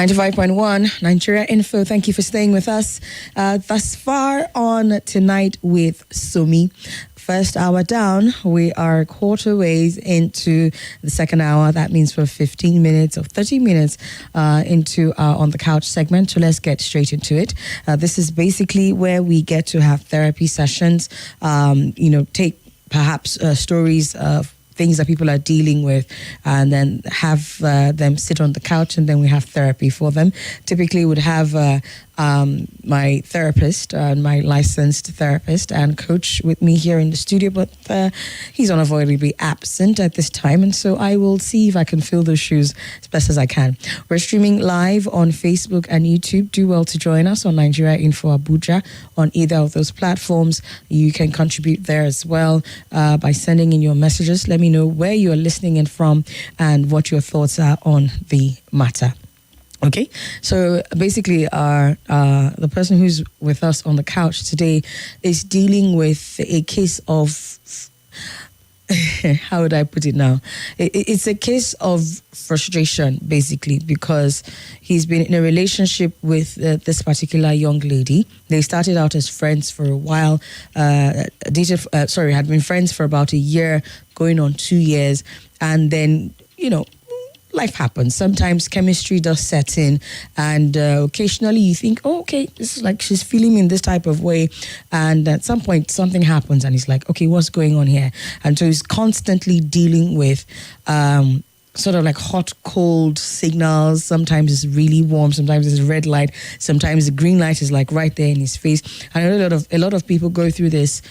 95.1 Nigeria Info. Thank you for staying with us thus far on Tonight with Somi. First hour down, we are quarter ways into the second hour. That means we're 15 minutes or 30 minutes into our On the Couch segment. So let's get straight into it. This is basically where we get to have therapy sessions, take perhaps stories of things that people are dealing with, and then have them sit on the couch, and then we have therapy for them. Typically would have my therapist, my licensed therapist and coach with me here in the studio, but he's unavoidably absent at this time, and so I will see if I can fill those shoes as best as I can. We're streaming live on Facebook and YouTube. Do well to join us on Nigeria Info Abuja on either of those platforms. You can contribute there as well by sending in your messages. Let me know where you are listening in from and what your thoughts are on the matter. Okay, so basically the person who's with us on the couch today is dealing with a case of, how would I put it now? It's a case of frustration, basically, because he's been in a relationship with this particular young lady. They started out as friends for a while, had been friends for about a year, going on 2 years, and then, life happens. Sometimes chemistry does set in, and occasionally you think, oh, okay, this is like she's feeling me in this type of way. And at some point, something happens, and he's like, okay, what's going on here? And so he's constantly dealing with sort of like hot, cold signals. Sometimes it's really warm. Sometimes it's red light. Sometimes the green light is like right there in his face. I know a lot of people go through this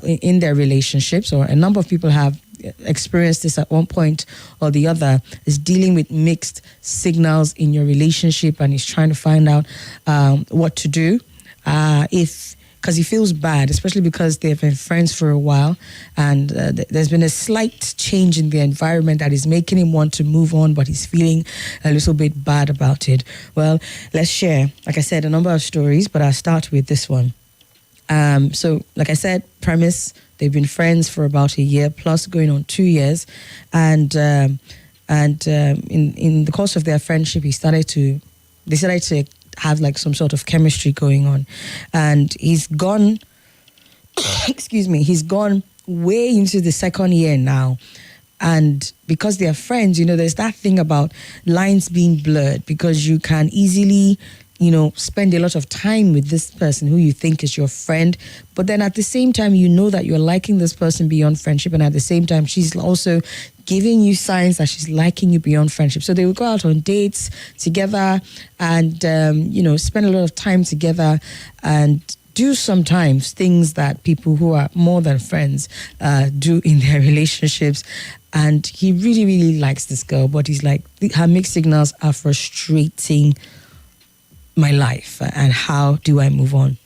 in their relationships, or a number of people have experienced this at one point or the other, is dealing with mixed signals in your relationship, and he's trying to find out what to do because he feels bad, especially because they've been friends for a while, and there's been a slight change in the environment that is making him want to move on, but he's feeling a little bit bad about it. Well, let's share, like I said, a number of stories, but I'll start with this one. So, like I said, premise, they've been friends for about a year plus, going on 2 years, and in the course of their friendship, they started to have like some sort of chemistry going on, and he's gone. He's gone way into the second year now, and because they're friends, there's that thing about lines being blurred, because you can easily spend a lot of time with this person who you think is your friend, but then at the same time, that you're liking this person beyond friendship, and at the same time, she's also giving you signs that she's liking you beyond friendship. So they will go out on dates together and, spend a lot of time together and do sometimes things that people who are more than friends do in their relationships. And he really, really likes this girl, but he's like, her mixed signals are frustrating my life, and how do I move on?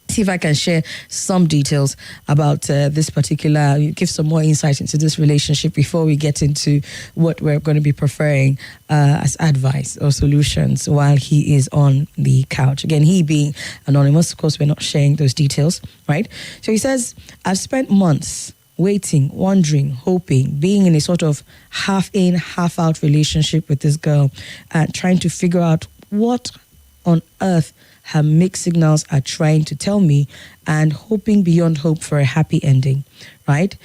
See if I can share some details about this particular, give some more insight into this relationship before we get into what we're going to be preferring as advice or solutions while he is on the couch. Again, he being anonymous, of course, we're not sharing those details, right? So he says, I've spent months waiting, wondering, hoping, being in a sort of half in, half out relationship with this girl, and trying to figure out what on earth her mixed signals are trying to tell me, and hoping beyond hope for a happy ending, right?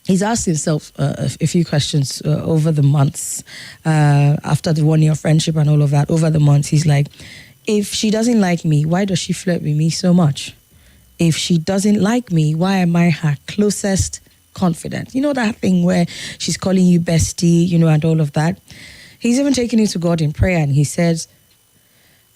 He's asked himself a few questions over the months, after the 1 year friendship and all of that. Over the months, he's like, if she doesn't like me, why does she flirt with me so much? If she doesn't like me, why am I her closest confidant? That thing where she's calling you bestie, and all of that. He's even taken it to God in prayer, and he says,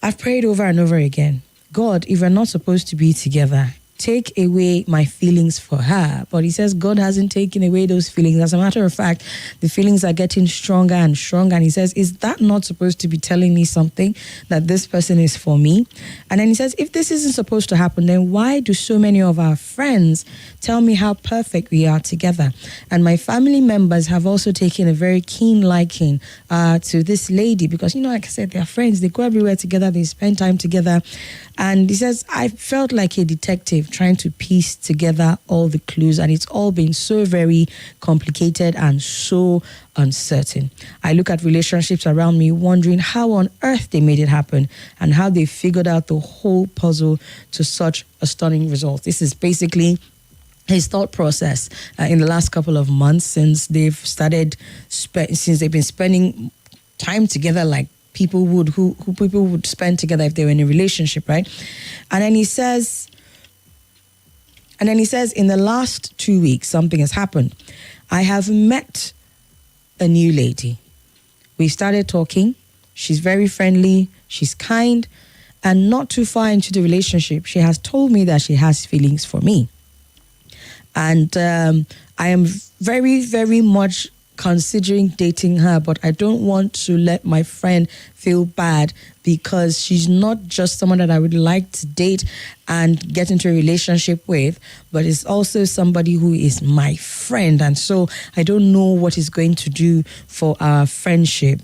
I've prayed over and over again, God, if we're not supposed to be together, take away my feelings for her. But he says God hasn't taken away those feelings. As a matter of fact, the feelings are getting stronger and stronger. And he says, is that not supposed to be telling me something, that this person is for me? And then he says, if this isn't supposed to happen, then why do so many of our friends tell me how perfect we are together? And my family members have also taken a very keen liking to this lady, because, like I said, they're friends. They go everywhere together. They spend time together. And he says, I felt like a detective trying to piece together all the clues, and it's all been so very complicated and so uncertain. I look at relationships around me wondering how on earth they made it happen and how they figured out the whole puzzle to such a stunning result. This is basically his thought process in the last couple of months since they've been spending time together like people would who people would spend together if they were in a relationship, right? And then he says in the last 2 weeks something has happened. I have met a new lady. We started talking. She's very friendly, she's kind, and not too far into the relationship she has told me that she has feelings for me. And I am very, very much considering dating her, but I don't want to let my friend feel bad because she's not just someone that I would like to date and get into a relationship with, but is also somebody who is my friend. And so I don't know what it's going to do for our friendship.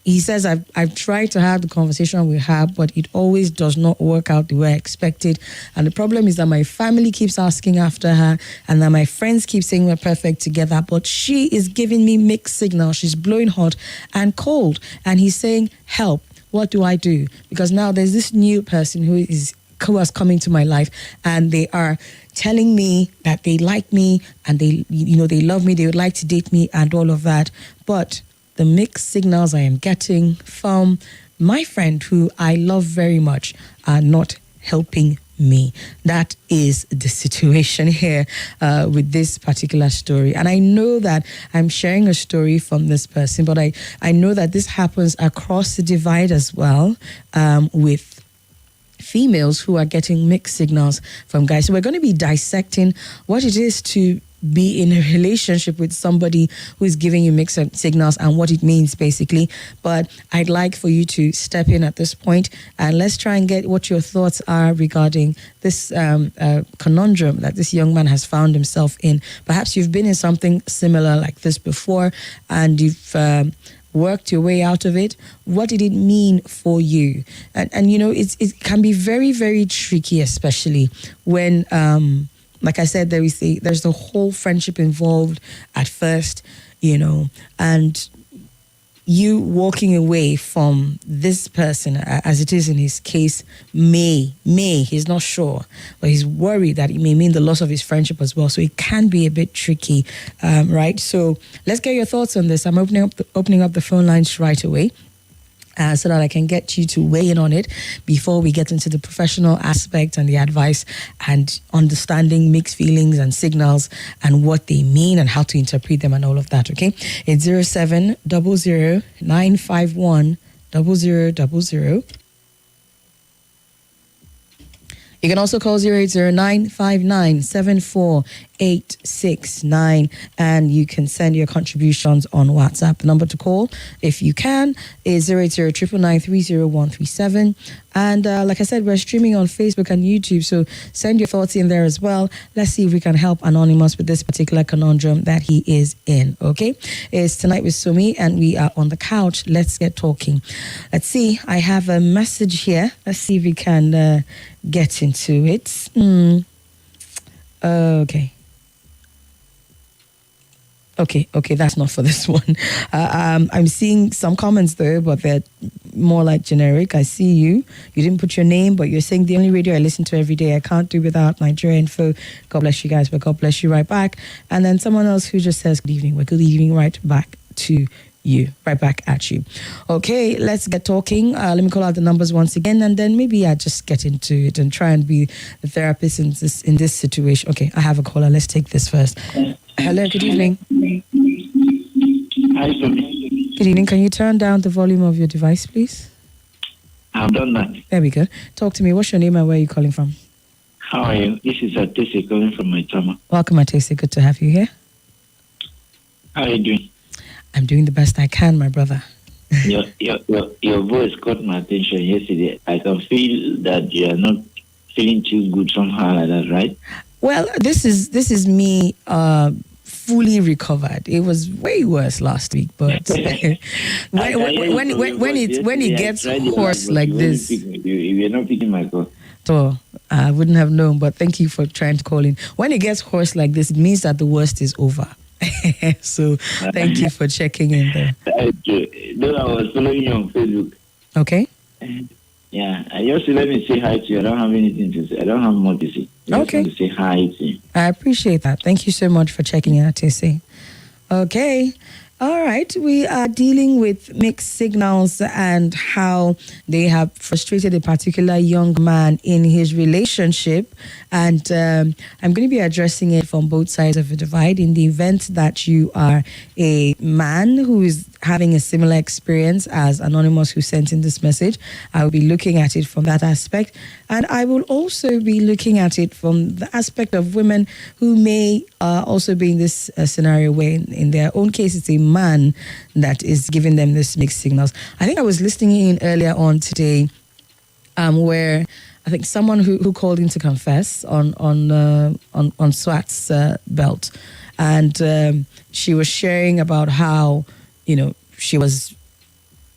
He says, I've tried to have the conversation with her, but it always does not work out the way I expected. And the problem is that my family keeps asking after her, and that my friends keep saying we're perfect together, but she is giving me mixed signals. She's blowing hot and cold. And he's saying, help, what do I do? Because now there's this new person who has come into my life, and they are telling me that they like me and they love me, they would like to date me and all of that. But the mixed signals I am getting from my friend who I love very much are not helping me. That is the situation here with this particular story. And I know that I'm sharing a story from this person, but I know that this happens across the divide as well with females who are getting mixed signals from guys. So we're going to be dissecting what it is to be in a relationship with somebody who is giving you mixed signals and what it means basically. But I'd like for you to step in at this point and let's try and get what your thoughts are regarding this conundrum that this young man has found himself in. Perhaps you've been in something similar like this before and you've worked your way out of it. What did it mean for you? And you know, it can be very, very tricky, especially when like I said, there's the whole friendship involved at first, you know, and you walking away from this person, as it is in his case, he's not sure, but he's worried that it may mean the loss of his friendship as well. So it can be a bit tricky, right? So let's get your thoughts on this. I'm opening up the phone lines right away. So that I can get you to weigh in on it before we get into the professional aspect and the advice and understanding mixed feelings and signals and what they mean and how to interpret them and all of that, okay? It's 0700 951 0000. You can also call 080-959-74869 and you can send your contributions on WhatsApp. The number to call, if you can, is 080-999-30137. And like I said, we're streaming on Facebook and YouTube, so send your thoughts in there as well. Let's see if we can help Anonymous with this particular conundrum that he is in, okay? It's Tonight with Somi, and we are on the couch. Let's get talking. Let's see, I have a message here. Let's see if we can get into it. Okay, that's not for this one. I'm seeing some comments though, but they're more like generic. I see you. You didn't put your name, but you're saying the only radio I listen to every day. I can't do without Nigeria Info. God bless you guys, but God bless you right back. And then someone else who just says good evening. Well, good evening right back to you, right back at you. Okay, let's get talking. Let me call out the numbers once again, and then maybe I just get into it and try and be the therapist in this situation. Okay, I have a caller. Let's take this first. Hello, good evening. Hi, Somi. Good evening. Can you turn down the volume of your device, please? I've done that. There we go. Talk to me. What's your name and where are you calling from? How are you? This is Atese calling from my Tama. Welcome, Atese. Good to have you here. How are you doing? I'm doing the best I can, my brother. Your voice caught my attention yesterday. I can feel that you are not feeling too good somehow like that, right? Well, this is me fully recovered. It was way worse last week, but when it gets hoarse like this, you were not picking my call. So I wouldn't have known, but thank you for trying to call in. When it gets hoarse like this, it means that the worst is over. So thank you for checking in there. No, I was following you on Facebook. Okay. Yeah, I just let me say hi to you. I don't have anything to say. I don't have more to say. I just want to say hi to you. I appreciate that. Thank you so much for checking in, TC. Okay. All right. We are dealing with mixed signals and how they have frustrated a particular young man in his relationship. And I'm going to be addressing it from both sides of the divide. In the event that you are a man who is having a similar experience as Anonymous who sent in this message, I will be looking at it from that aspect. And I will also be looking at it from the aspect of women who may also be in this scenario where in their own case it's a man that is giving them this mixed signals. I think I was listening in earlier on today where I think someone who called in to confess on Swat's belt, and she was sharing about how, you know, she was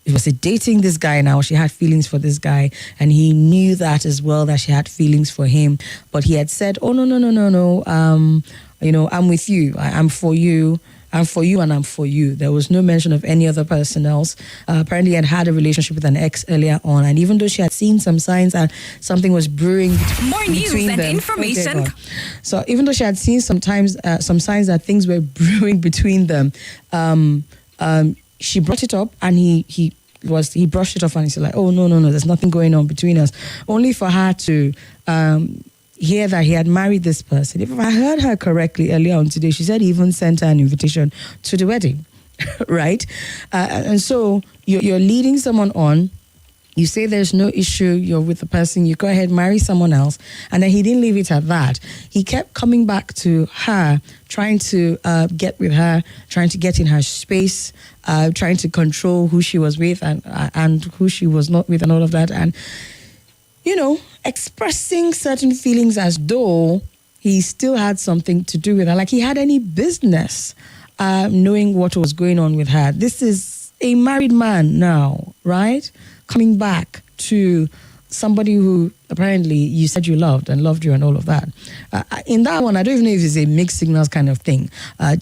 dating this guy now. She had feelings for this guy, and he knew that as well, that she had feelings for him. But he had said, "Oh no, you know, I'm with you. I'm for you. I'm for you, and I'm for you." There was no mention of any other person else. Apparently, he had a relationship with an ex earlier on, and even though she had seen some signs that something was brewing more news between and them, information. So even though she had seen some signs that things were brewing between them, she brought it up, and he brushed it off, and he said like, "Oh no, there's nothing going on between us," only for her to hear that he had married this person. If I heard her correctly earlier on today, she said he even sent her an invitation to the wedding, right? And so you're leading someone on. You say there's no issue, you're with the person, you go ahead, marry someone else. And then he didn't leave it at that. He kept coming back to her, trying to get with her, trying to get in her space, trying to control who she was with and who she was not with and all of that. And, you know, expressing certain feelings as though he still had something to do with her. Like he had any business knowing what was going on with her. This is a married man now, right? Coming back to somebody who apparently you said you loved and loved you and all of that. In that one, I don't even know if it's a mixed signals kind of thing.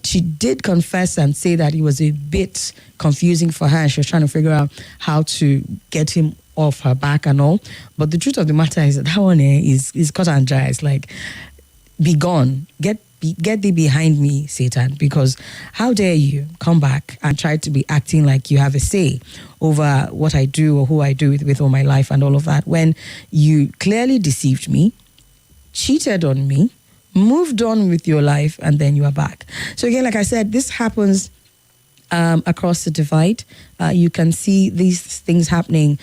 She did confess and say that it was a bit confusing for her, and she was trying to figure out how to get him off her back and all. But the truth of the matter is that one is cut and dry. It's like, be gone. Get thee behind me, Satan, because how dare you come back and try to be acting like you have a say over what I do or who I do with all my life and all of that, when you clearly deceived me, cheated on me, moved on with your life, and then you are back. So again, like I said, this happens across the divide. You can see these things happening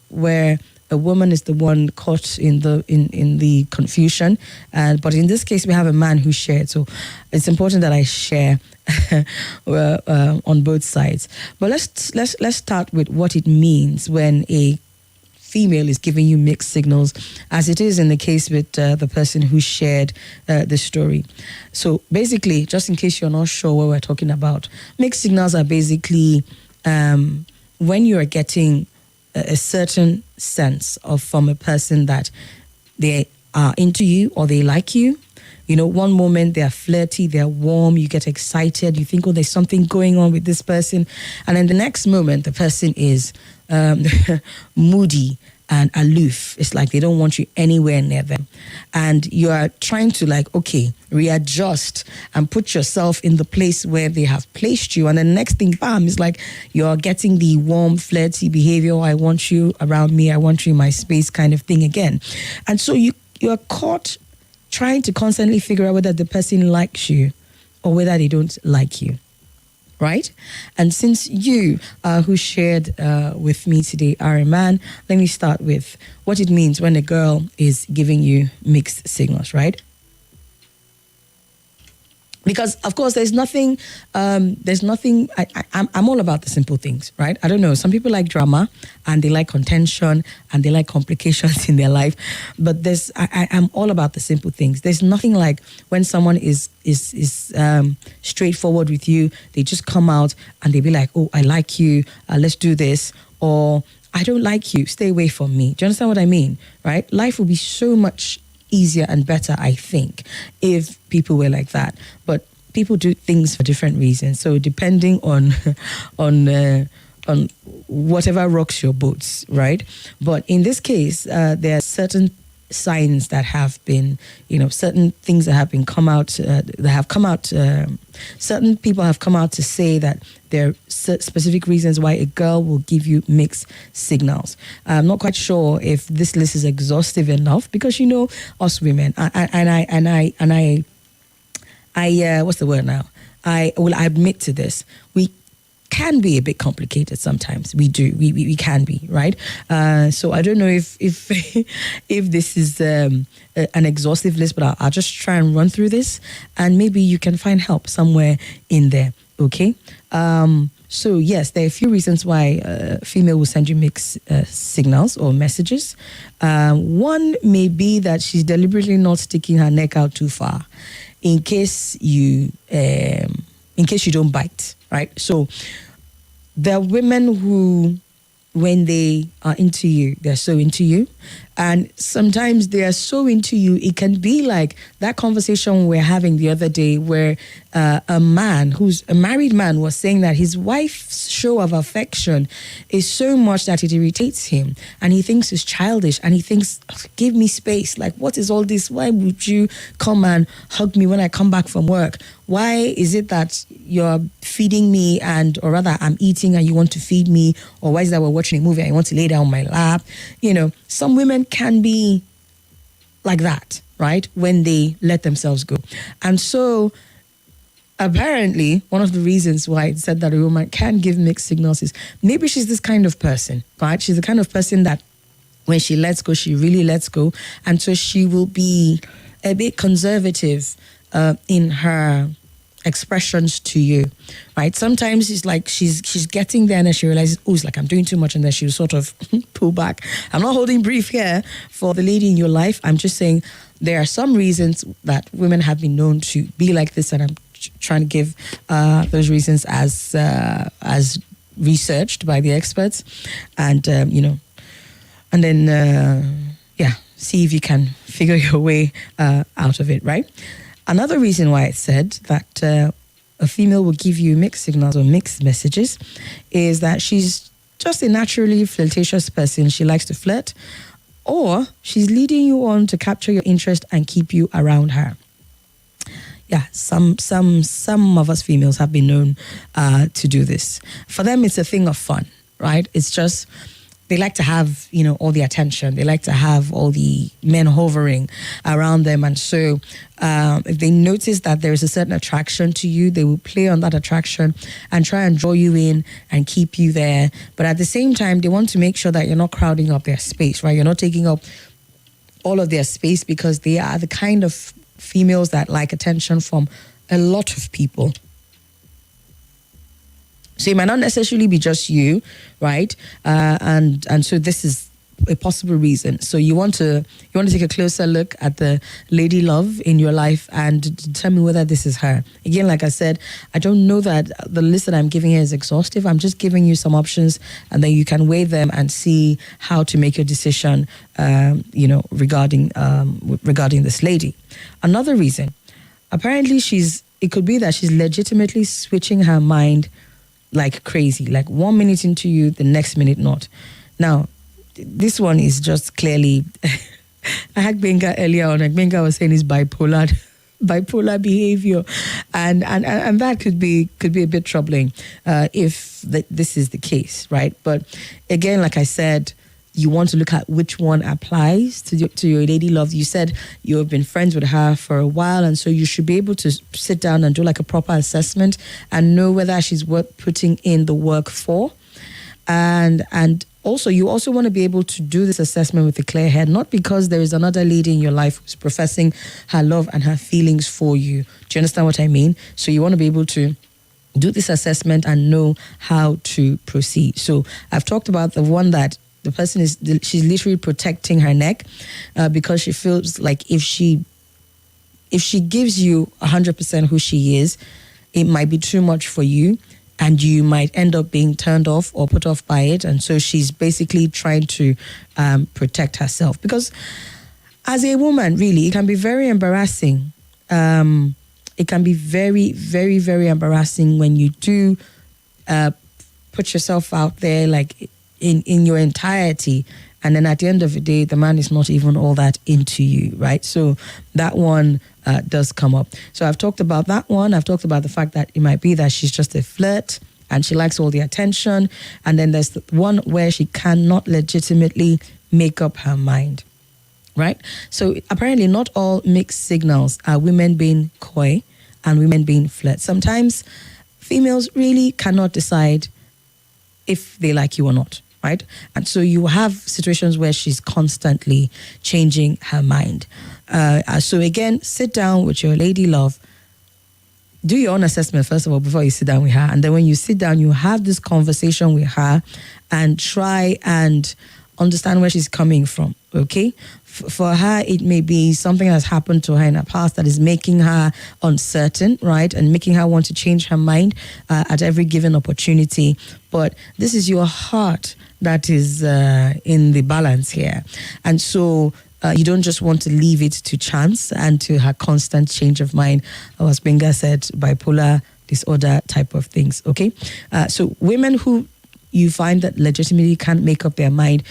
where a woman is the one caught in the confusion, but in this case we have a man who shared. So it's important that I share on both sides. But let's start with what it means when a female is giving you mixed signals, as it is in the case with the person who shared the story. So basically, just in case you're not sure what we're talking about, mixed signals are basically when you are getting a certain sense of from a person that they are into you or they like you. You know, one moment they're flirty, they're warm, you get excited, you think, oh, there's something going on with this person. And then the next moment, the person is moody and aloof. It's like they don't want you anywhere near them. And you are trying to like, okay, readjust and put yourself in the place where they have placed you. And the next thing, bam, is like you're getting the warm, flirty behavior. I want you around me. I want you in my space kind of thing again. And so you're caught trying to constantly figure out whether the person likes you or whether they don't like you. Right? And since you who shared with me today are a man, let me start with what it means when a girl is giving you mixed signals, right? Because, of course, there's nothing, I'm all about the simple things, right? I don't know. Some people like drama and they like contention and they like complications in their life. But I'm all about the simple things. There's nothing like when someone is straightforward with you, they just come out and they be like, oh, I like you, let's do this. Or I don't like you, stay away from me. Do you understand what I mean? Right? Life would be so much easier and better, I think, if people were like that. But people do things for different reasons. So depending on on whatever rocks your boats, right? But in this case, there are certain signs that have been, certain things that have been come out, certain people have come out to say that there are specific reasons why a girl will give you mixed signals. I'm not quite sure if this list is exhaustive enough because, us women, I what's the word now? I will admit to this. We can be a bit complicated sometimes. We do. We can be, right? So I don't know if if this is an exhaustive list, but I'll just try and run through this, and maybe you can find help somewhere in there. Okay. So yes, there are a few reasons why a female will send you mixed signals or messages. One may be that she's deliberately not sticking her neck out too far, in case you don't bite, right? So there are women who, when they are into you, they're so into you. And sometimes they are so into you, it can be like that conversation we were having the other day where a man who's a married man was saying that his wife's show of affection is so much that it irritates him. And he thinks it's childish. And he thinks, give me space. Like, what is all this? Why would you come and hug me when I come back from work? Why is it that you're feeding me or rather I'm eating and you want to feed me? Or why is it that we're watching a movie and you want to lay down on my lap? Some women can be like that, right? When they let themselves go. And so apparently one of the reasons why it said that a woman can give mixed signals is maybe she's this kind of person, right? She's the kind of person that when she lets go, she really lets go. And so she will be a bit conservative in her expressions to you, right? Sometimes it's like she's getting there and then she realizes, it's like I'm doing too much, and then she'll sort of pull back. I'm not holding brief here for the lady in your life. I'm just saying there are some reasons that women have been known to be like this, and I'm trying to give those reasons as researched by the experts, and and then see if you can figure your way out of it, right? Another reason why it said that a female will give you mixed signals or mixed messages is that she's just a naturally flirtatious person. She likes to flirt, or she's leading you on to capture your interest and keep you around her. Yeah, some of us females have been known to do this. For them, it's a thing of fun, right? It's just they like to have, all the attention. They like to have all the men hovering around them. And so if they notice that there is a certain attraction to you, they will play on that attraction and try and draw you in and keep you there. But at the same time, they want to make sure that you're not crowding up their space, right? You're not taking up all of their space, because they are the kind of females that like attention from a lot of people. So it might not necessarily be just you, right? And so this is a possible reason. So you want to take a closer look at the lady love in your life and determine whether this is her. Again, like I said, I don't know that the list that I'm giving here is exhaustive. I'm just giving you some options, and then you can weigh them and see how to make your decision, regarding this lady. Another reason, apparently it could be that she's legitimately switching her mind like crazy, like 1 minute into you, the next minute not. Now, this one is just clearly, I had Benga earlier on, and Benga was saying it's bipolar behavior, and that could be a bit troubling if this is the case, right? But again, like I said, you want to look at which one applies to your lady love. You said you have been friends with her for a while, and so you should be able to sit down and do like a proper assessment and know whether she's worth putting in the work for. And also, you also want to be able to do this assessment with a clear head, not because there is another lady in your life who's professing her love and her feelings for you. Do you understand what I mean? So you want to be able to do this assessment and know how to proceed. So I've talked about the one that the person she's literally protecting her neck because she feels like if she gives you 100% who she is, it might be too much for you. and you might end up being turned off or put off by it. And so she's basically trying to protect herself. Because as a woman, really, it can be very embarrassing. It can be very, very, very embarrassing when you do put yourself out there like in your entirety, and then at the end of the day, the man is not even all that into you, right? So that one does come up. So I've talked about that one. I've talked about the fact that it might be that she's just a flirt and she likes all the attention. And then there's the one where she cannot legitimately make up her mind, right? So apparently not all mixed signals are women being coy and women being flirt. Sometimes females really cannot decide if they like you or not, right? And so you have situations where she's constantly changing her mind. So again, sit down with your lady love. Do your own assessment, first of all, before you sit down with her. And then when you sit down, you have this conversation with her and try and understand where she's coming from, okay? For her, it may be something that's happened to her in the past that is making her uncertain, right? And making her want to change her mind at every given opportunity. But this is your heart that is in the balance here. And so you don't just want to leave it to chance and to her constant change of mind, or as Benga said, bipolar disorder type of things, okay? So women who you find that legitimately can't make up their mind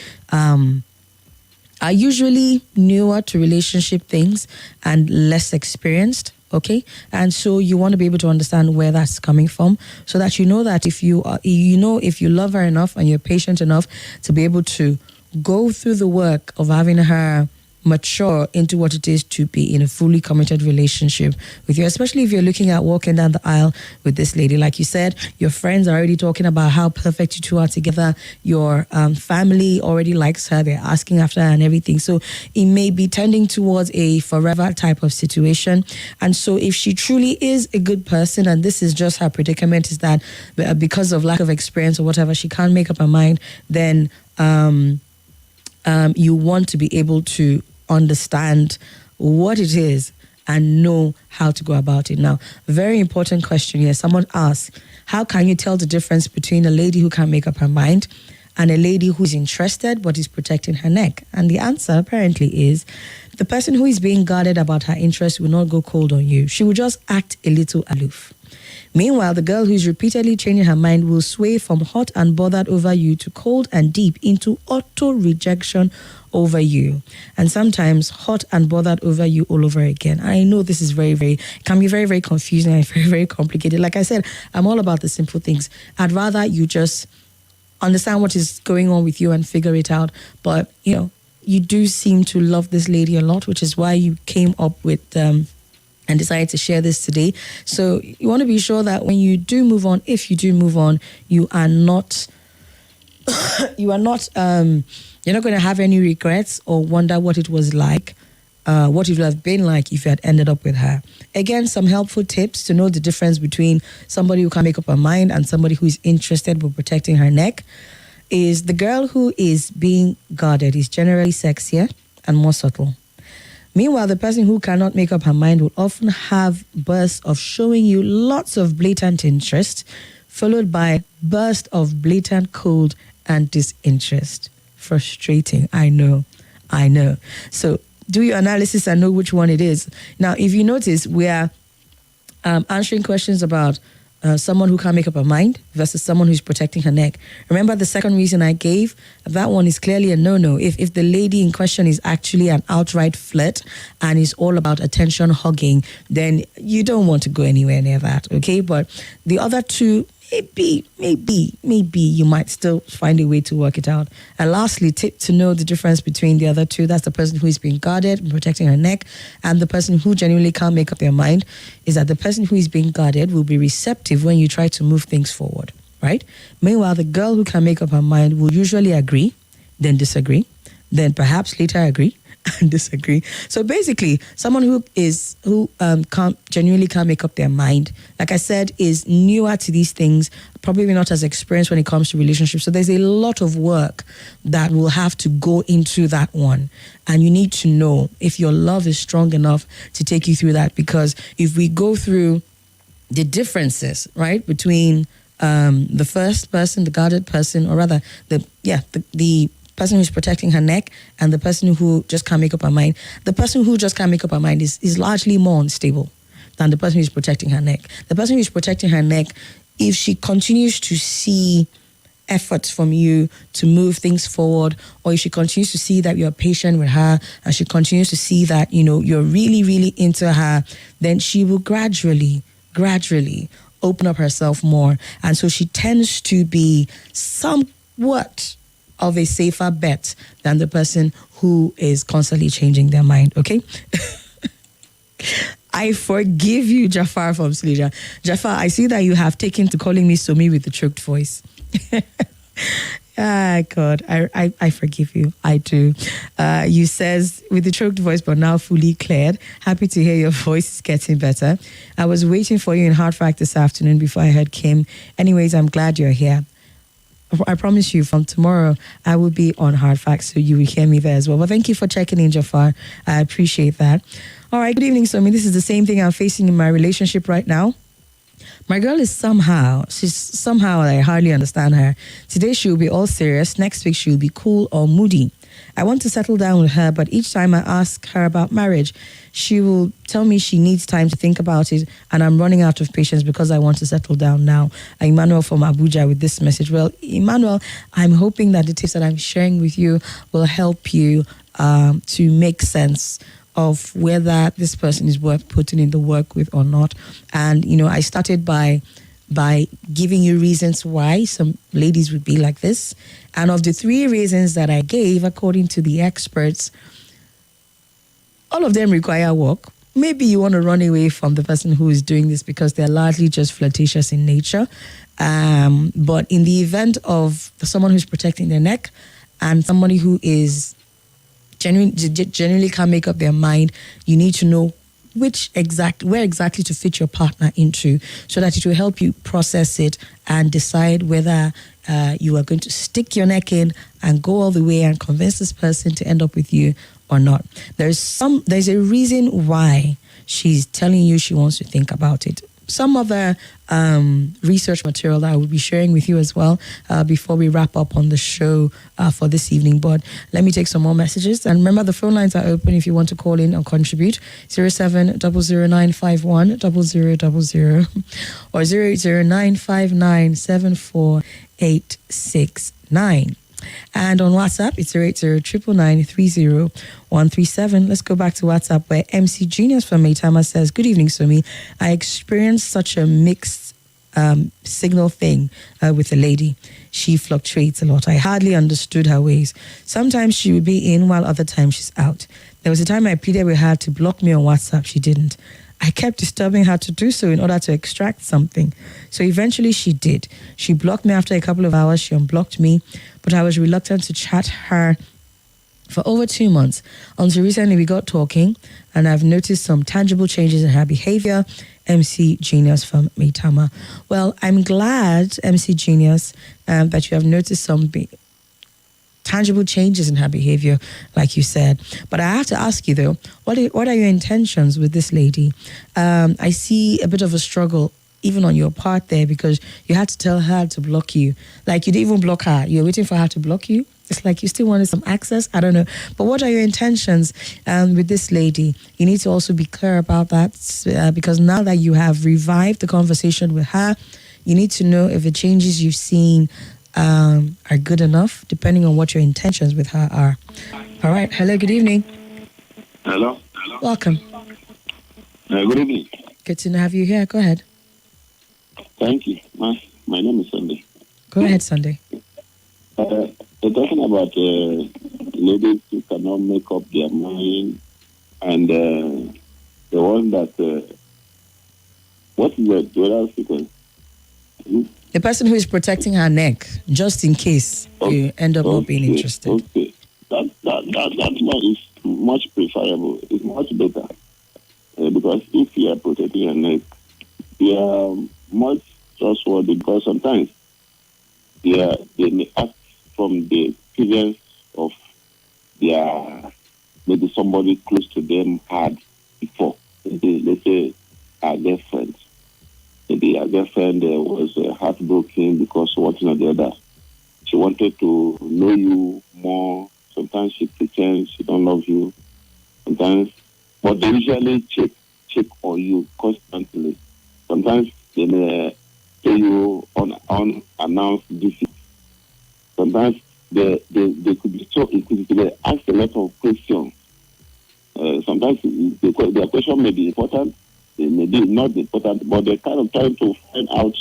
are usually newer to relationship things and less experienced, okay? And so you want to be able to understand where that's coming from, so that you know that if you are, if you love her enough and you're patient enough to be able to go through the work of having her mature into what it is to be in a fully committed relationship with you, especially if you're looking at walking down the aisle with this lady. Like you said, your friends are already talking about how perfect you two are together. Your family already likes her. They're asking after her and everything. So it may be tending towards a forever type of situation. And so if she truly is a good person and this is just her predicament, is that because of lack of experience or whatever, she can't make up her mind, then you want to be able to understand what it is and know how to go about it. Now, very important question here. Someone asked, how can you tell the difference between a lady who can't make up her mind and a lady who's interested but is protecting her neck? And the answer apparently is the person who is being guarded about her interest will not go cold on you. She will just act a little aloof. Meanwhile, the girl who's repeatedly changing her mind will sway from hot and bothered over you to cold and deep into utter rejection over you. And sometimes hot and bothered over you all over again. I know this is can be very, very confusing and very, very complicated. Like I said, I'm all about the simple things. I'd rather you just understand what is going on with you and figure it out. But, you do seem to love this lady a lot, which is why you came up with and decided to share this today. So you want to be sure that when you do move on, if you do move on, you are not, you're not going to have any regrets or wonder what it was like, what it would have been like if you had ended up with her. Again, some helpful tips to know the difference between somebody who can make up her mind and somebody who is interested but protecting her neck is the girl who is being guarded is generally sexier and more subtle. Meanwhile, the person who cannot make up her mind will often have bursts of showing you lots of blatant interest, followed by bursts of blatant cold and disinterest. Frustrating, I know. So do your analysis and know which one it is. Now, if you notice, we are answering questions about someone who can't make up her mind versus someone who's protecting her neck. Remember the second reason I gave? That one is clearly a no-no. If the lady in question is actually an outright flirt and is all about attention hogging, then you don't want to go anywhere near that, okay? But the other two, maybe you might still find a way to work it out. And lastly, tip to know the difference between the other two. That's the person who is being guarded and protecting her neck, and the person who genuinely can't make up their mind, is that the person who is being guarded will be receptive when you try to move things forward, right? Meanwhile, the girl who can make up her mind will usually agree, then disagree, then perhaps later agree and disagree. So basically, someone who genuinely can't make up their mind, like I said, is newer to these things, probably not as experienced when it comes to relationships. So there's a lot of work that will have to go into that one. And you need to know if your love is strong enough to take you through that. Because if we go through the differences, right, between the first person, the guarded person, or rather, the person who's protecting her neck and the person who just can't make up her mind. The person who just can't make up her mind is largely more unstable than the person who's protecting her neck. The person who's protecting her neck, if she continues to see efforts from you to move things forward, or if she continues to see that you're patient with her and she continues to see that, you're really, really into her, then she will gradually open up herself more. And so she tends to be somewhat of a safer bet than the person who is constantly changing their mind, okay? I forgive you, Jafar from Silesia. Jafar, I see that you have taken to calling me Somi with the choked voice. Ah, God, I forgive you. I do. You says, with the choked voice, but now fully cleared. Happy to hear your voice is getting better. I was waiting for you in Hard Fact this afternoon before I heard Kim. Anyways, I'm glad you're here. I promise you, from tomorrow, I will be on Hard Facts, so you will hear me there as well. But thank you for checking in, Jafar. I appreciate that. All right, good evening, Somi. This is the same thing I'm facing in my relationship right now. My girl is she's somehow, I hardly understand her. Today she'll be all serious. Next week she'll be cool or moody. I want to settle down with her, but each time I ask her about marriage, she will tell me she needs time to think about it, and I'm running out of patience because I want to settle down now. Emmanuel from Abuja with this message. Well, Emmanuel, I'm hoping that the tips that I'm sharing with you will help you to make sense of whether this person is worth putting in the work with or not. And, I started by giving you reasons why some ladies would be like this. And of the 3 reasons that I gave, according to the experts, all of them require work. Maybe you want to run away from the person who is doing this because they're largely just flirtatious in nature. But in the event of someone who's protecting their neck and somebody who is genuinely can't make up their mind, you need to know where exactly to fit your partner into, so that it will help you process it and decide whether you are going to stick your neck in and go all the way and convince this person to end up with you or not. There's a reason why she's telling you she wants to think about it. Some other research material that I will be sharing with you as well before we wrap up on the show for this evening. But let me take some more messages. And remember, the phone lines are open if you want to call in or contribute. 07009510000 or 08095974869. And on WhatsApp, it's 08099930137. Let's go back to WhatsApp, where MC Genius from Maitama says, good evening, Somi. I experienced such a mixed signal thing with a lady. She fluctuates a lot. I hardly understood her ways. Sometimes she would be in while other times she's out. There was a time I pleaded with her to block me on WhatsApp. She didn't. I kept disturbing her to do so in order to extract something. So eventually she did. She blocked me after a couple of hours. She unblocked me, but I was reluctant to chat her for over 2 months, until recently we got talking, and I've noticed some tangible changes in her behavior. MC Genius from Maitama. Well, I'm glad, MC Genius, that you have noticed some tangible changes in her behavior, like you said. But I have to ask you, though, what are your intentions with this lady? I see a bit of a struggle even on your part there, because you had to tell her to block you. Like, you didn't even block her. You're waiting for her to block you. It's like you still wanted some access. I don't know. But what are your intentions with this lady? You need to also be clear about that, because now that you have revived the conversation with her, you need to know if the changes you've seen are good enough, depending on what your intentions with her are. All right. Hello. Good evening. Hello. Welcome. Good evening. Good to have you here. Go ahead. Thank you. My name is Sunday. Go ahead, Sunday. We're talking about ladies who cannot make up their mind, and the one that what is the other sequence? The person who is protecting her neck, just in case you end up not being interested. Okay, that one is much preferable. It's much better because if you are protecting your neck, you are much trustworthy, because sometimes they may act from the experience of their, maybe somebody close to them had before. Let's say our girlfriend. Maybe our girlfriend was heartbroken broken because one thing or the other. She wanted to know you more. Sometimes she pretends she don't love you. Sometimes, but they usually check on you constantly. Sometimes they may pay you on unannounced visits. Sometimes they could be so inquisitive. They ask a lot of questions. Sometimes their question may be important, they may be not important, but they're kind of trying to find out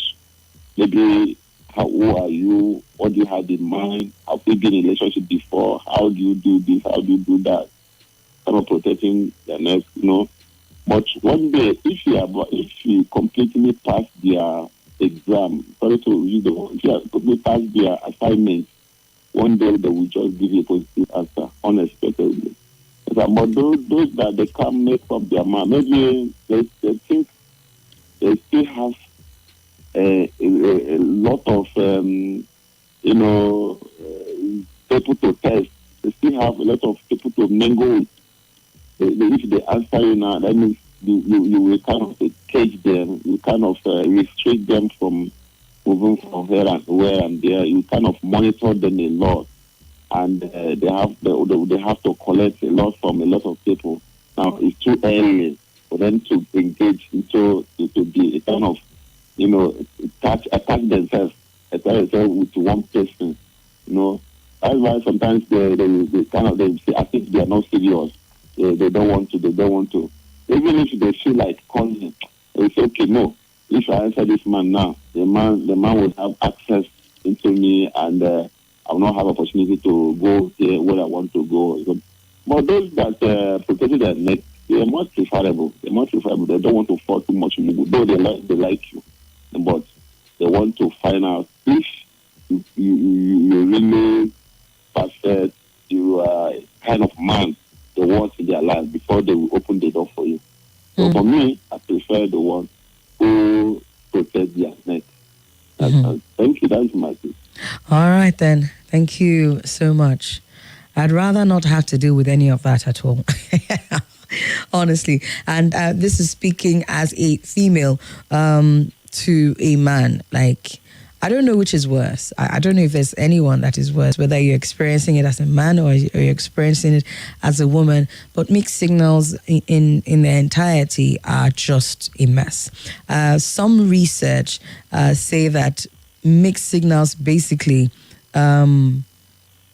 maybe who are you, what do you have in mind, have you been in a relationship before, how do you do this, how do you do that, kind of protecting their neck, But one day, if you completely pass their exam, sorry to use the word, if you completely pass their assignment, one day they will just give you a positive answer unexpectedly. But those that they can't make up their mind, maybe they think they still have a lot of people to test. They still have a lot of people to mingle with. If they answer you now, that means you will kind of cage them. You kind of restrict them from moving from here and where and there. You kind of monitor them a lot, and they have to collect a lot from a lot of people. Now it's too early for them to engage into to be a kind of attach themselves with one person. That's why sometimes they say, I think they are not serious. They don't want to. Even if they feel like calling, they say, okay, no. If I answer this man now, the man will have access into me, and I will not have opportunity to go here where I want to go. But those that protect their neck, they are much preferable. They don't want to fall too much. Though they like you, but they want to find out if you really perfect, you are kind of man they want in their life before they will open the door for you. So for me, I prefer the one who protect their neck. Thank you. That's my thing. All right then. Thank you so much. I'd rather not have to deal with any of that at all. Honestly. And this is speaking as a female to a man. Like, I don't know which is worse. I don't know if there's anyone that is worse, whether you're experiencing it as a man or you're experiencing it as a woman. But mixed signals in their entirety are just a mess. Some research say that mixed signals basically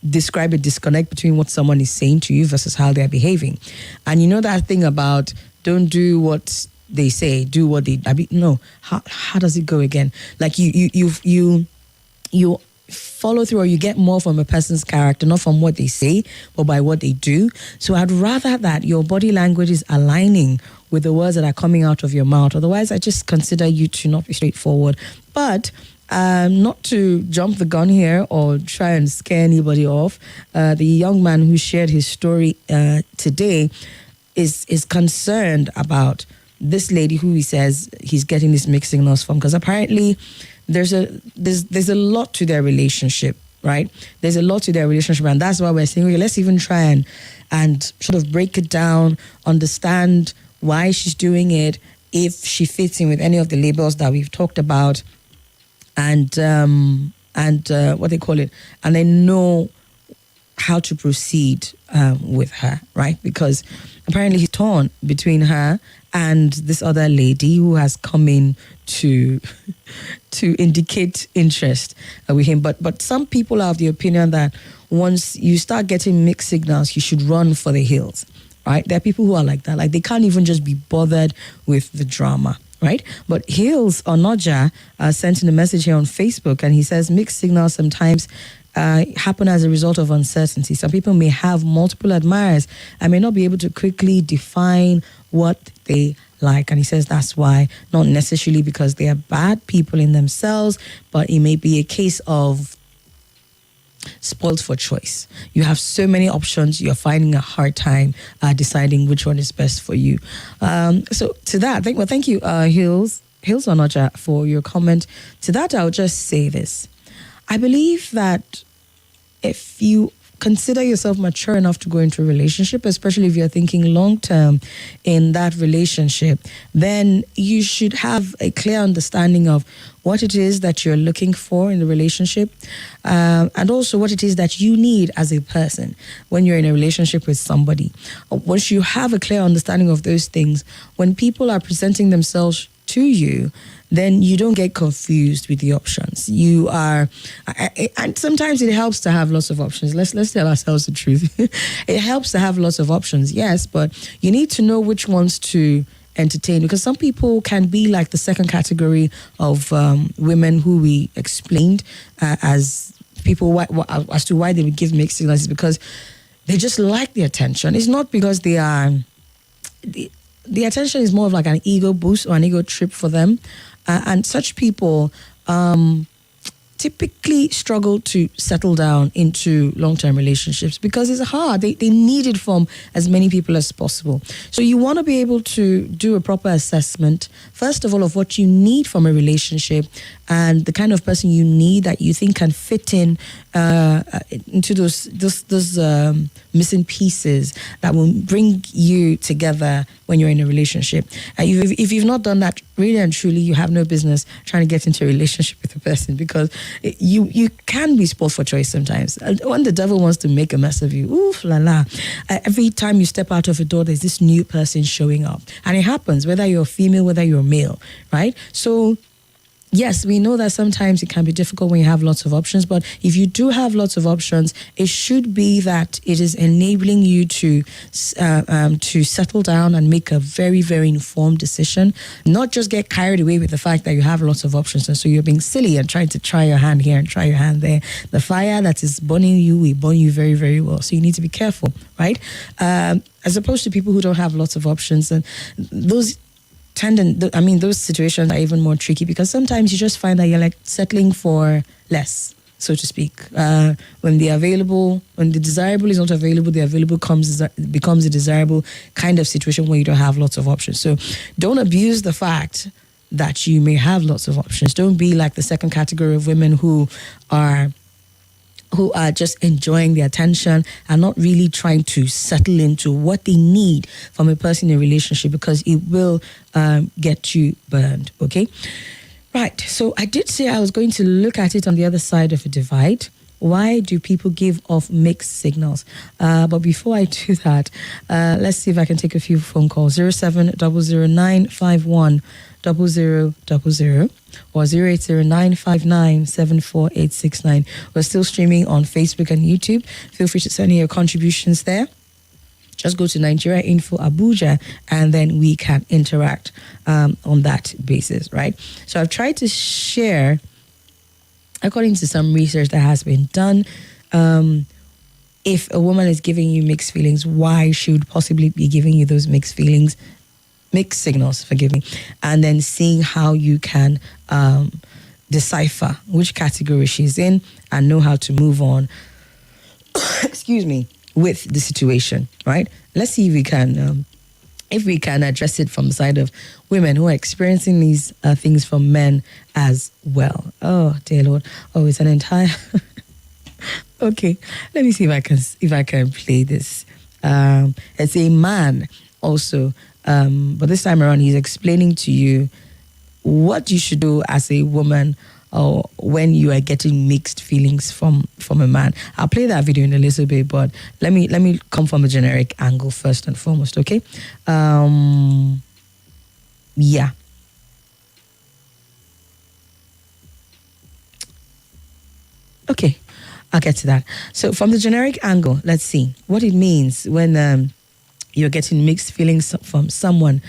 describe a disconnect between what someone is saying to you versus how they're behaving. And you know that thing about don't do what they say, do what they. No. How does it go again? Like you follow through, or you get more from a person's character, not from what they say, but by what they do. So I'd rather that your body language is aligning with the words that are coming out of your mouth. Otherwise, I just consider you to not be straightforward. But not to jump the gun here or try and scare anybody off, the young man who shared his story today is concerned about this lady who he says he's getting these mixed signals from, because apparently there's a lot to their relationship, right? There's a lot to their relationship, and that's why we're saying, okay, let's even try and sort of break it down, understand why she's doing it, if she fits in with any of the labels that we've talked about, and what they call it, and then know how to proceed with her, right? Because apparently he's torn between her and this other lady who has come in to indicate interest with him. But some people are of the opinion that once you start getting mixed signals, you should run for the hills, right? There are people who are like that. Like, they can't even just be bothered with the drama, right? But Hills Onoja sent in a message here on Facebook, and he says mixed signals sometimes happen as a result of uncertainty. Some people may have multiple admirers and may not be able to quickly define what they like. And he says that's why, not necessarily because they are bad people in themselves, but it may be a case of spoiled for choice. You have so many options, you're finding a hard time deciding which one is best for you. So to that, thank you, Hills Onoja, for your comment. To that, I'll just say this. I believe that if you consider yourself mature enough to go into a relationship, especially if you're thinking long term in that relationship, then you should have a clear understanding of what it is that you're looking for in the relationship, and also what it is that you need as a person when you're in a relationship with somebody. Once you have a clear understanding of those things, when people are presenting themselves to you, then you don't get confused with the options. You are, and sometimes it helps to have lots of options. Let's tell ourselves the truth. It helps to have lots of options, yes, but you need to know which ones to entertain, because some people can be like the second category of women who we explained as people as to why they would give mixed signals, is because they just like the attention. It's not because they are the attention is more of like an ego boost or an ego trip for them. And such people typically struggle to settle down into long-term relationships because it's hard. They need it from as many people as possible. So you want to be able to do a proper assessment, first of all, of what you need from a relationship and the kind of person you need that you think can fit in into those missing pieces that will bring you together when you're in a relationship. If you've not done that, really and truly, you have no business trying to get into a relationship with a person, because you can be spoiled for choice sometimes. When the devil wants to make a mess of you, oof la la. Every time you step out of a door, there's this new person showing up. And it happens, whether you're female, whether you're male, right? So yes, we know that sometimes it can be difficult when you have lots of options, but if you do have lots of options, it should be that it is enabling you to settle down and make a very, very informed decision, not just get carried away with the fact that you have lots of options and so you're being silly and trying to try your hand here and try your hand there. The fire that is burning you will burn you very, very well. So you need to be careful, right? As opposed to people who don't have lots of options, and those situations are even more tricky, because sometimes you just find that you're like settling for less, so to speak. When the desirable is not available, the available becomes a desirable kind of situation where you don't have lots of options. So don't abuse the fact that you may have lots of options. Don't be like the second category of women who are just enjoying the attention and not really trying to settle into what they need from a person in a relationship, because it will get you burned, okay? Right, so I did say I was going to look at it on the other side of a divide. Why do people give off mixed signals? But before I do that, let's see if I can take a few phone calls. 0700951 0000 or 08095974869. We're still streaming on Facebook and YouTube. Feel free to send in your contributions there. Just go to Nigeria Info Abuja and then we can interact on that basis, right? So I've tried to share, according to some research that has been done, if a woman is giving you mixed feelings, why she would possibly be giving you those mixed signals, forgive me, and then seeing how you can decipher which category she's in and know how to move on, excuse me, with the situation, right? Let's see if we can address it from the side of women who are experiencing these things from men as well. Oh, dear Lord. Oh, it's an entire... Okay, let me see if I can play this. It's a man also, but this time around he's explaining to you what you should do as a woman or when you are getting mixed feelings from a man. I'll play that video in a little bit, but let me come from a generic angle first and foremost, okay? Yeah. Okay, I'll get to that. So from the generic angle, let's see what it means when you're getting mixed feelings from someone.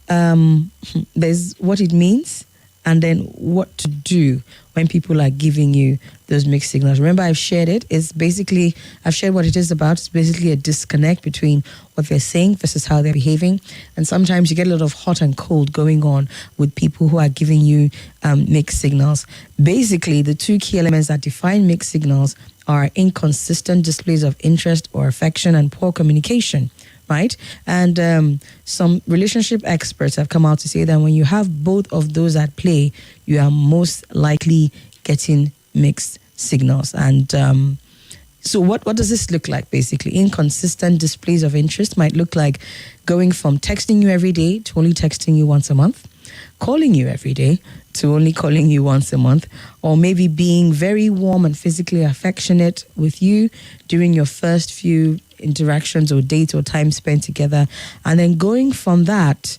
There's what it means, and then what to do when people are giving you those mixed signals. Remember, I've shared it. I've shared what it is about. It's basically a disconnect between what they're saying versus how they're behaving. And sometimes you get a lot of hot and cold going on with people who are giving you mixed signals. Basically, the two key elements that define mixed signals are inconsistent displays of interest or affection and poor communication. Right? And some relationship experts have come out to say that when you have both of those at play, you are most likely getting mixed signals. And So what does this look like basically? Inconsistent displays of interest might look like going from texting you every day to only texting you once a month, calling you every day to only calling you once a month, or maybe being very warm and physically affectionate with you during your first few interactions or dates or time spent together, and then going from that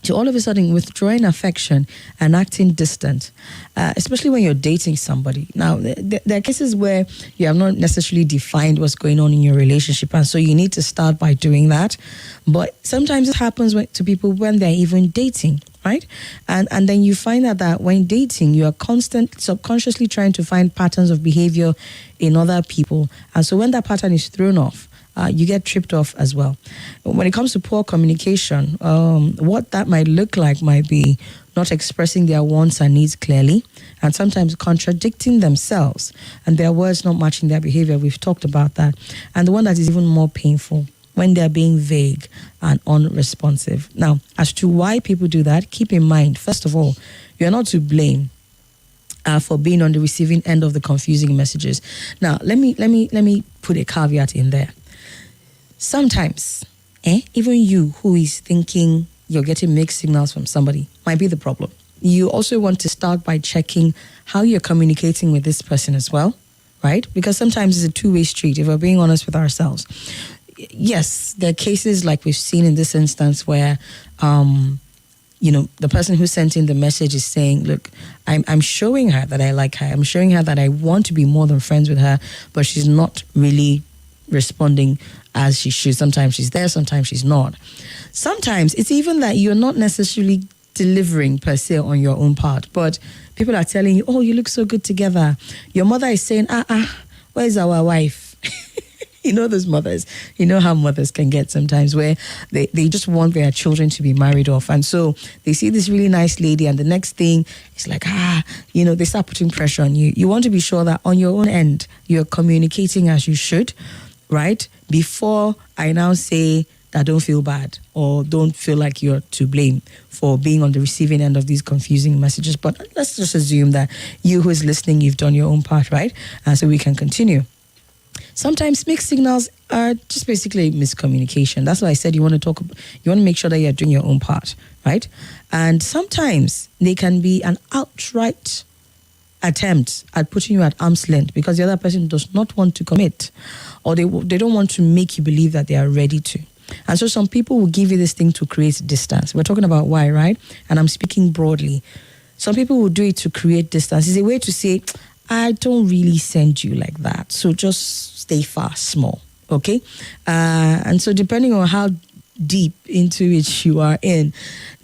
to all of a sudden withdrawing affection and acting distant, especially when you're dating somebody. Now, there are cases where you have not necessarily defined what's going on in your relationship, and so you need to start by doing that. But sometimes it happens to people when they're even dating, right? And then you find out that when dating, you are subconsciously trying to find patterns of behavior in other people. And so when that pattern is thrown off, you get tripped off as well. When it comes to poor communication, what that might look like might be not expressing their wants and needs clearly, and sometimes contradicting themselves and their words not matching their behavior. We've talked about that. And the one that is even more painful, when they're being vague and unresponsive. Now, as to why people do that, keep in mind, first of all, you're not to blame for being on the receiving end of the confusing messages. Now, let me put a caveat in there. Sometimes, even you who is thinking you're getting mixed signals from somebody might be the problem. You also want to start by checking how you're communicating with this person as well, right? Because sometimes it's a two-way street, if we're being honest with ourselves. Yes, there are cases like we've seen in this instance where, the person who sent in the message is saying, look, I'm showing her that I like her. I'm showing her that I want to be more than friends with her, but she's not really responding as she should. Sometimes she's there, sometimes she's not. Sometimes it's even that you're not necessarily delivering per se on your own part, but people are telling you, oh, you look so good together. Your mother is saying, where's our wife? You know those mothers. You know how mothers can get sometimes where they just want their children to be married off. And so they see this really nice lady and the next thing is like, they start putting pressure on you. You want to be sure that on your own end, you're communicating as you should, right? Before I now say that don't feel bad or don't feel like you're to blame for being on the receiving end of these confusing messages. But let's just assume that you who is listening, you've done your own part, right? And so we can continue. Sometimes mixed signals are just basically miscommunication. That's why I said you want to make sure that you're doing your own part, right? And sometimes they can be an outright attempt at putting you at arm's length because the other person does not want to commit, or they don't want to make you believe that they are ready to. And so some people will give you this thing to create distance. We're talking about why, right? And I'm speaking broadly. Some people will do it to create distance. It's a way to say, I don't really send you like that, so just stay far, small, okay? And so depending on how deep into it you are in,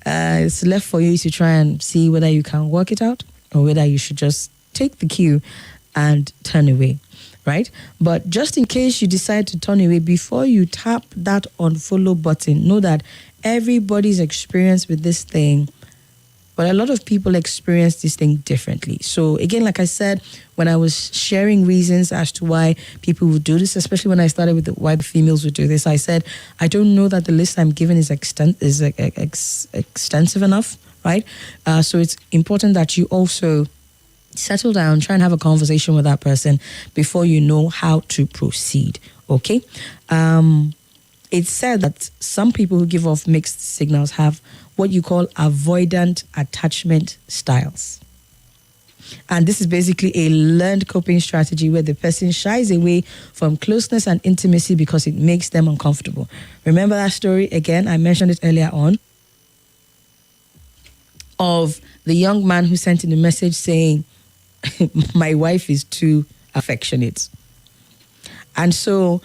it's left for you to try and see whether you can work it out or whether you should just take the cue and turn away, right? But just in case you decide to turn away, before you tap that unfollow button, know that everybody's experience with this thing, but a lot of people experience this thing differently. So again, like I said, when I was sharing reasons as to why people would do this, especially when I started with why the females would do this, I said, I don't know that the list I'm given is extensive enough, right? So it's important that you also settle down, try and have a conversation with that person before you know how to proceed, okay? It's said that some people who give off mixed signals have what you call avoidant attachment styles. And this is basically a learned coping strategy where the person shies away from closeness and intimacy because it makes them uncomfortable. Remember that story again? I mentioned it earlier on of the young man who sent in a message saying, my wife is too affectionate. And so,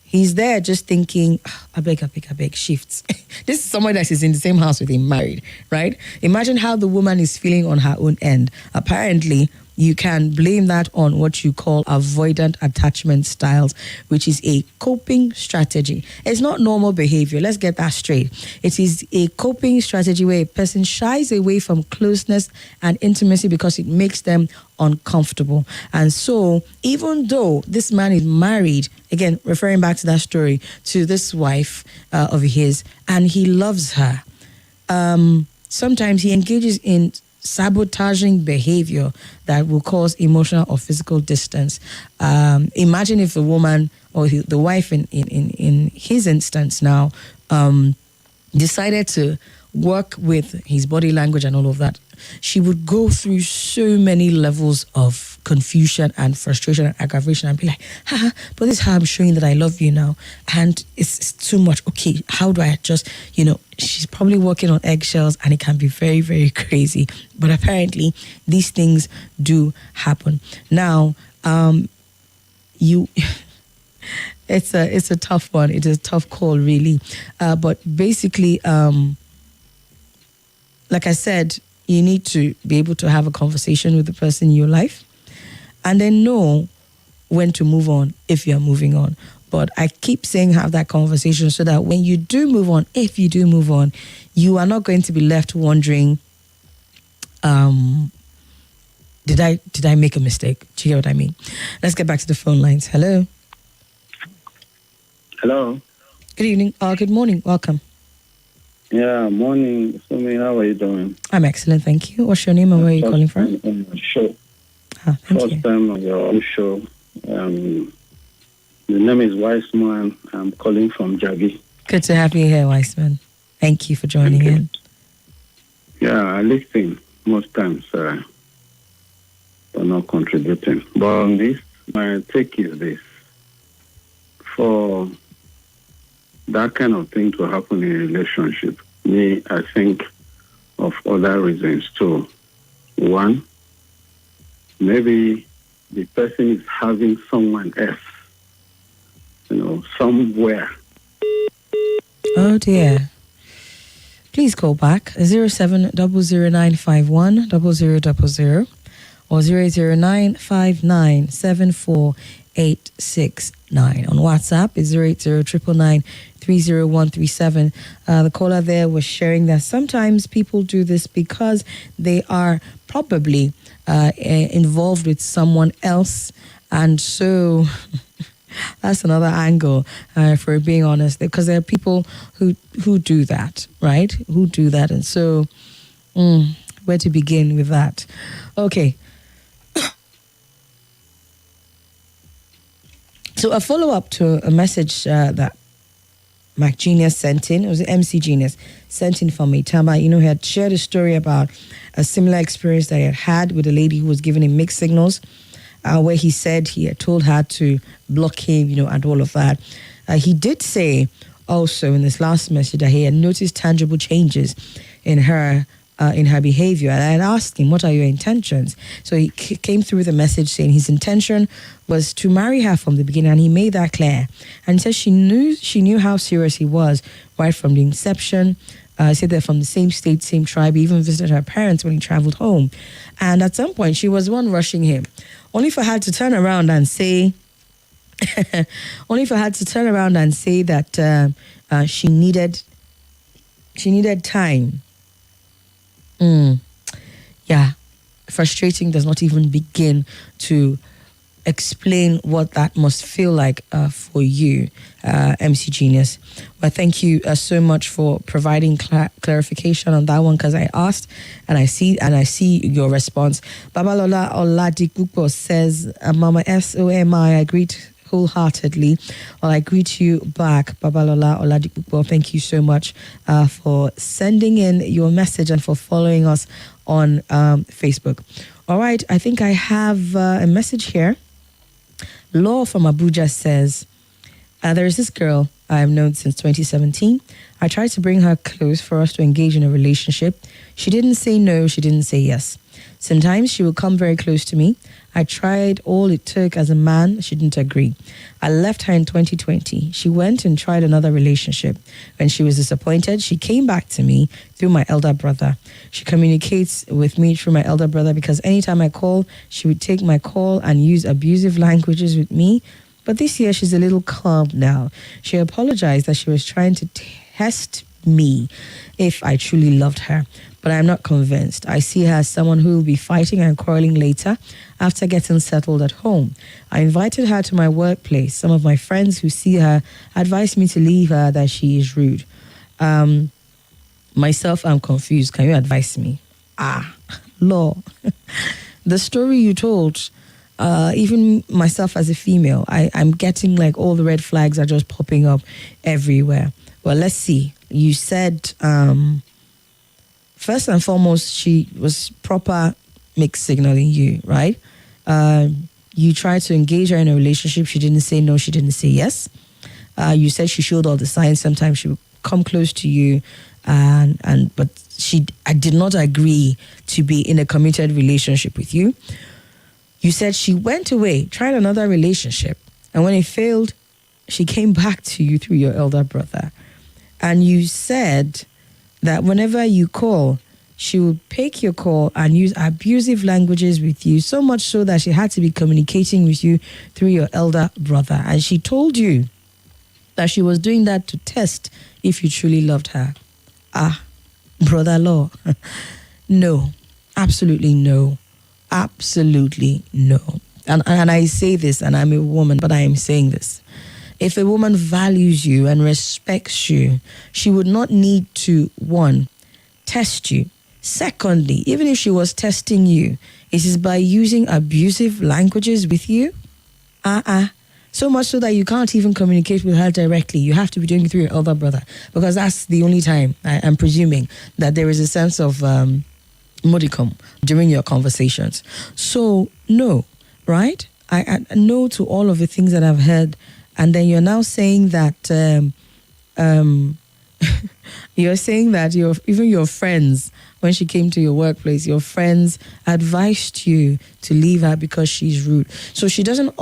he's there just thinking, I beg, shifts. This is someone that is in the same house with him, married, right? Imagine how the woman is feeling on her own end. Apparently, you can blame that on what you call avoidant attachment styles, which is a coping strategy. It's not normal behavior. Let's get that straight. It is a coping strategy where a person shies away from closeness and intimacy because it makes them uncomfortable. And so, even though this man is married, again, referring back to that story, to this wife of his, and he loves her, sometimes he engages in sabotaging behavior that will cause emotional or physical distance. Imagine if the woman or the wife in his instance now decided to work with his body language and all of that. She would go through so many levels of confusion and frustration and aggravation and be like, haha, but this is how I'm showing that I love you now. And it's too much. Okay, how do I just, she's probably walking on eggshells and it can be very, very crazy. But apparently these things do happen. Now, it's a tough one. It's a tough call, really. But basically, like I said, you need to be able to have a conversation with the person in your life and then know when to move on if you're moving on. But I keep saying have that conversation so that when you do move on, if you do move on, you are not going to be left wondering, did I make a mistake? Do you get what I mean? Let's get back to the phone lines. Hello. Hello. Good evening. Good morning. Welcome. Yeah, morning. Somi, how are you doing? I'm excellent, thank you. What's your name and where are you calling from? Show. Thank First you. time on your show. The name is Wiseman. I'm calling from Jagi. Good to have you here, Wiseman. Thank you for joining in. Yeah, I listen most times, but not contributing. But on this, my take is this. For that kind of thing to happen in a relationship, I think of other reasons too. One, maybe the person is having someone else, somewhere. Oh dear. Please call back 0700951000 or 009597486. On WhatsApp is 08099930137. The caller there was sharing that sometimes people do this because they are probably involved with someone else, and so that's another angle, for being honest, because there are people who do that, right? Who do that, and so where to begin with that? Okay. So a follow-up to a message that Mac Genius sent in, it was MC Genius, sent in from Itama. He had shared a story about a similar experience that he had with a lady who was giving him mixed signals, where he said he had told her to block him, and all of that. He did say also in this last message that he had noticed tangible changes in her behavior. And I had asked him, what are your intentions? So he came through the message saying his intention was to marry her from the beginning, and he made that clear. And said she knew how serious he was right from the inception. Said they're from the same state, same tribe. He even visited her parents when he traveled home. And at some point, she was the one rushing him, only for her to turn around and say, that she needed time. Yeah, frustrating does not even begin to explain what that must feel like for you, MC Genius. But thank you so much for providing clarification on that one, because I asked and I see your response. Babalola Oladipupo says, Mama Somi, I agreed wholeheartedly. Well, I greet you back, Babalola Oladipupo. Thank you so much for sending in your message and for following us on Facebook. All right, I think I have a message here. Law from Abuja says, there is this girl I have known since 2017. I tried to bring her close for us to engage in a relationship. She didn't say no, she didn't say yes. Sometimes she would come very close to me. I tried all it took as a man. She didn't agree. I left her in 2020. She went and tried another relationship. When she was disappointed, she came back to me through my elder brother. She communicates with me through my elder brother because anytime I call, she would take my call and use abusive languages with me. But this year, she's a little calm now. She apologized that she was trying to test me if I truly loved her. But I'm not convinced. I see her as someone who will be fighting and quarreling later after getting settled at home. I invited her to my workplace. Some of my friends who see her advised me to leave her, that she is rude. Myself, I'm confused. Can you advise me? Law. The story you told, even myself as a female, I'm getting like all the red flags are just popping up everywhere. Well, let's see. You said, first and foremost, she was proper mixed signaling you, right? You tried to engage her in a relationship. She didn't say no. She didn't say yes. You said she showed all the signs. Sometimes she would come close to you, but I did not agree to be in a committed relationship with you. You said she went away, tried another relationship, and when it failed, she came back to you through your elder brother. And you said that whenever you call, she would pick your call and use abusive languages with you, so much so that she had to be communicating with you through your elder brother. And she told you that she was doing that to test if you truly loved her. Brother Law. No, absolutely no. Absolutely no. And I say this, and I'm a woman, but I am saying this. If a woman values you and respects you, she would not need to, one, test you. Secondly, even if she was testing you, it is by using abusive languages with you. So much so that you can't even communicate with her directly. You have to be doing it through your elder brother, because that's the only time, I'm presuming, that there is a sense of modicum during your conversations. So, no, right? I no to all of the things that I've heard. And then you're now saying that you're saying that even your friends, when she came to your workplace, your friends advised you to leave her because she's rude. So she doesn't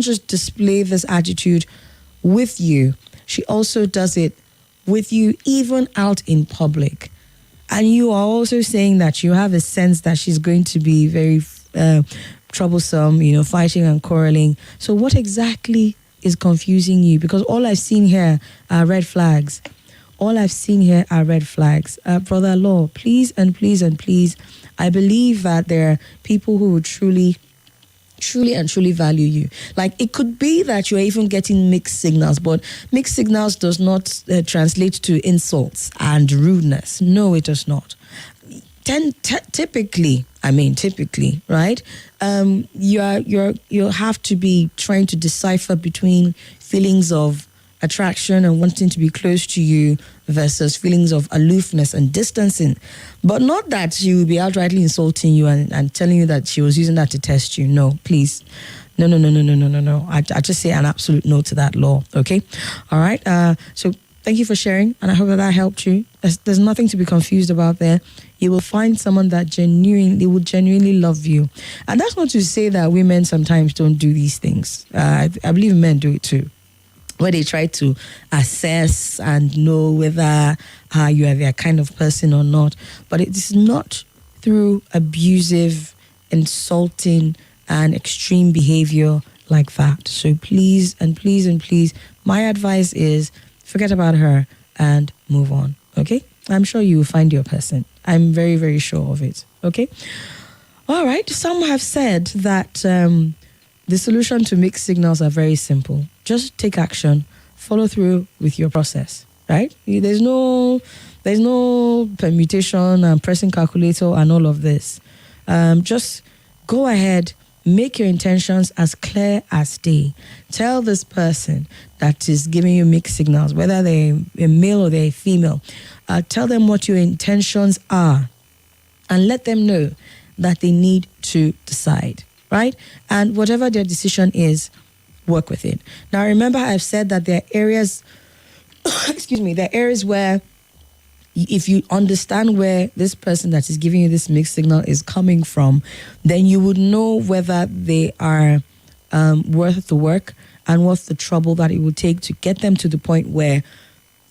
just display this attitude with you. She also does it with you even out in public. And you are also saying that you have a sense that she's going to be very troublesome, fighting and quarreling. So what exactly is confusing you? Because all I've seen here are red flags. All I've seen here are red flags. Brother Law, please and please and please, I believe that there are people who would truly value you. Like, it could be that you're even getting mixed signals, but mixed signals does not translate to insults and rudeness. No, it does not. Typically, right? You have to be trying to decipher between feelings of attraction and wanting to be close to you versus feelings of aloofness and distancing. But not that she will be outrightly insulting you and telling you that she was using that to test you. No, please. No. I just say an absolute no to that, Law. Okay? All right? So thank you for sharing, and I hope that helped you. There's nothing to be confused about there. You will find someone that will genuinely love you. And that's not to say that women sometimes don't do these things. I believe men do it too, where they try to assess and know whether you are their kind of person or not. But it is not through abusive, insulting, and extreme behavior like that. So please and please and please, my advice is forget about her and move on, okay? I'm sure you will find your person. I'm very, very sure of it, okay? All right, some have said that the solution to mixed signals are very simple. Just take action, follow through with your process, right? There's no permutation and pressing calculator and all of this. Just go ahead, make your intentions as clear as day. Tell this person that is giving you mixed signals, whether they're a male or they're a female, tell them what your intentions are and let them know that they need to decide, right? And whatever their decision is, work with it. Now, remember, I've said that there are areas, there are areas where if you understand where this person that is giving you this mixed signal is coming from, then you would know whether they are worth the work and worth the trouble that it would take to get them to the point where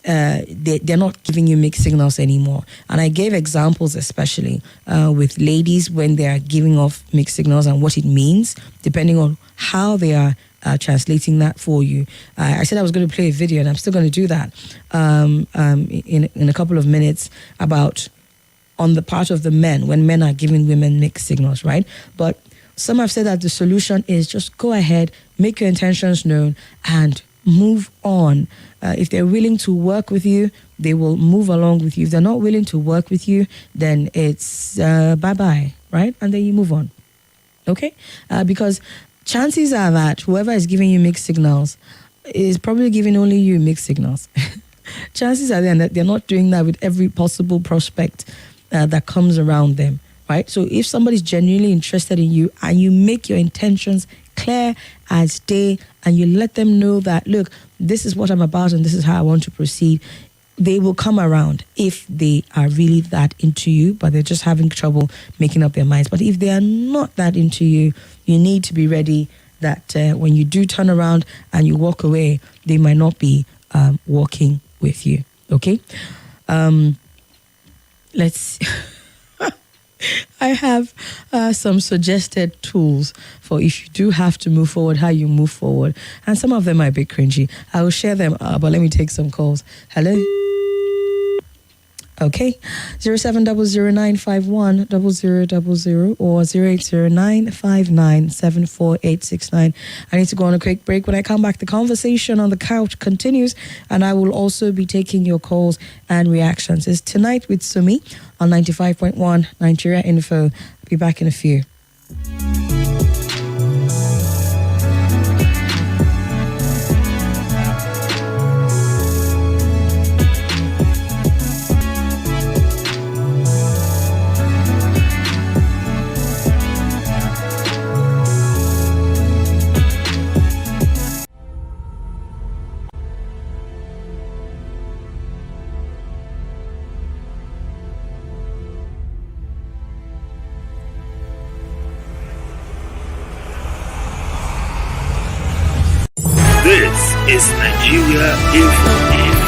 they're not giving you mixed signals anymore. And I gave examples, especially with ladies when they are giving off mixed signals and what it means, depending on how they are translating that for you. I said I was going to play a video, and I'm still going to do that in a couple of minutes, about on the part of the men, when men are giving women mixed signals, right? But some have said that the solution is just go ahead, make your intentions known, and move on. If they're willing to work with you, they will move along with you. If they're not willing to work with you, then it's bye-bye, right? And then you move on. Okay? Because chances are that whoever is giving you mixed signals is probably giving only you mixed signals. Chances are then that they're not doing that with every possible prospect that comes around them, right? So if somebody's genuinely interested in you and you make your intentions clear as day and you let them know that, look, this is what I'm about and this is how I want to proceed, they will come around if they are really that into you, but they're just having trouble making up their minds. But if they are not that into you, you need to be ready that when you do turn around and you walk away, they might not be walking with you. Okay? Let's I have some suggested tools for if you do have to move forward, how you move forward. And some of them might be cringy. I will share them, but let me take some calls. Hello? Okay, 07009510000 or 08095974869. I need to go on a quick break. When I come back, the conversation on the couch continues, and I will also be taking your calls and reactions. It's Tonight with Somi on 95.1 Nigeria Info. I'll be back in a few. This is Nigeria Info.